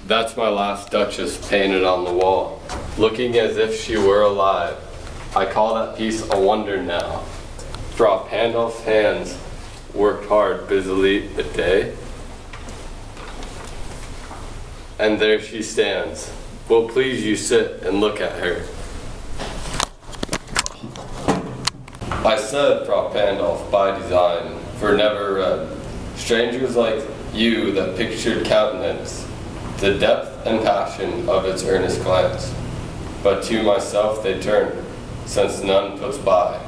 That's my last duchess painted on the wall, looking as if she were alive. I call that piece a wonder now. Frau Pandolf's hands worked hard busily a day. And there she stands. Will please you sit and look at her. I said Frau Pandolf by design, for never read. Strangers like you that pictured countenance, the depth and passion of its earnest glance. But to myself they turn, since none puts by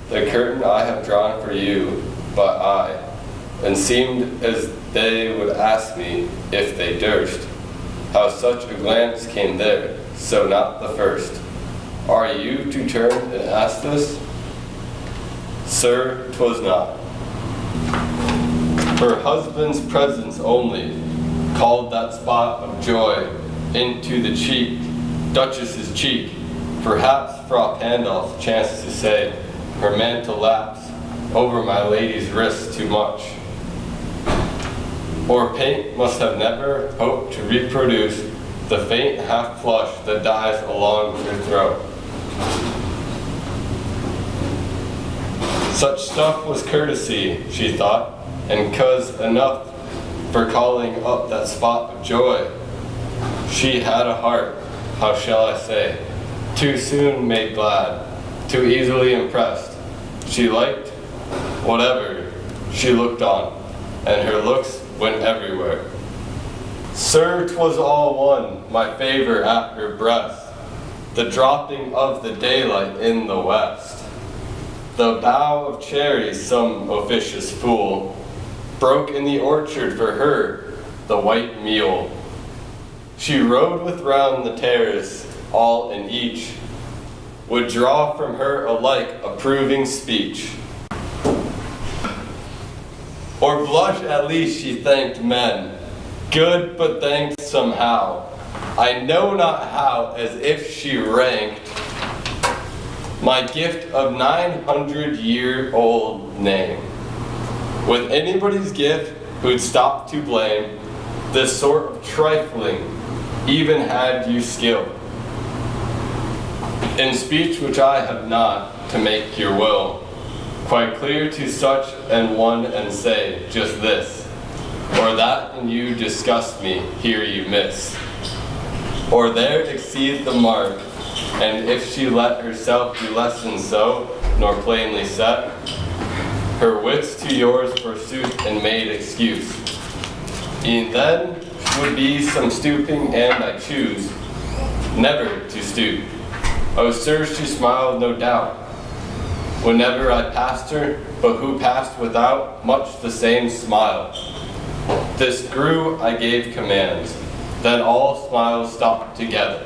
the curtain I have drawn for you, but I, and seemed as they would ask me, if they durst, how such a glance came there, so not the first. Are you to turn and ask this? Sir, 'twas not. Her husband's presence only called that spot of joy into the cheek, Duchess's cheek. Perhaps Frau Pandolf chanced to say, her mantle laps over my lady's wrist too much. Or paint must have never hoped to reproduce the faint half flush that dies along her throat. Such stuff was courtesy, she thought, and 'cause enough for calling up that spot of joy. She had a heart, how shall I say, too soon made glad, too easily impressed. She liked whatever she looked on, and her looks went everywhere. Sir, 'twas all one, my favor at her breast, the dropping of the daylight in the west. The bough of cherries some officious fool broke in the orchard for her, the white mule. She rode with round the terrace, all and each would draw from her alike approving speech. Or blush at least she thanked men, good but thanked somehow, I know not how, as if she ranked my gift of 900-year-old name. With anybody's gift who'd stop to blame, this sort of trifling, even had you skill. In speech which I have not, to make your will, quite clear to such an one and say just this, or that and you disgust me, here you miss. Or there exceed the mark, and if she let herself be less than so, nor plainly set, her wits to yours forsooth and made excuse. E'en then would be some stooping, and I choose never to stoop. Oh, sir, she smiled, no doubt, whenever I passed her, but who passed without much the same smile. This grew, I gave commands, then all smiles stopped together.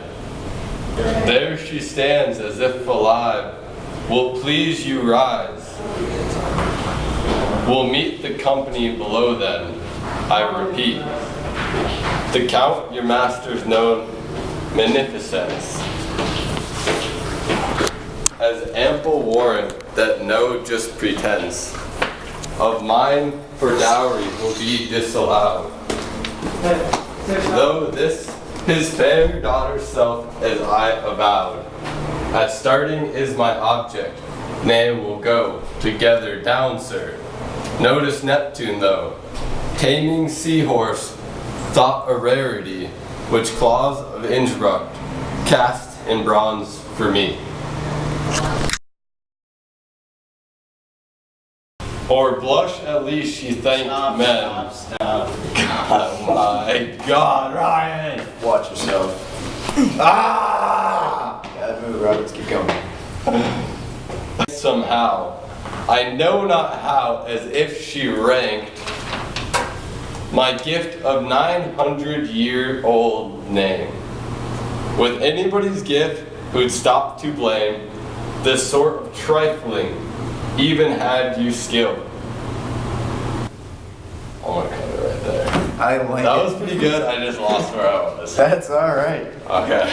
There she stands as if alive. Will please you rise? We'll meet the company below then, I repeat. The Count, your master's known magnificence, as ample warrant that no just pretense of mine for dowry will be disallowed. Though this his fair daughter's self, as I avowed, at starting is my object, nay, we'll go together down, sir. Notice Neptune, though, taming seahorse, thought a rarity, which claws of Innsbruck cast in bronze for me. Or blush at least she thanked men. Stop. God, my God, Ryan! Watch yourself. Ah! Gotta move, Roberts. Keep going. Somehow, I know not how, as if she ranked my gift of 900-year-old name. With anybody's gift who'd stop to blame, this sort of trifling, even had you skill. I'm gonna cut it right there. I like That it. was pretty good. I just lost where I was. That's all right. Okay.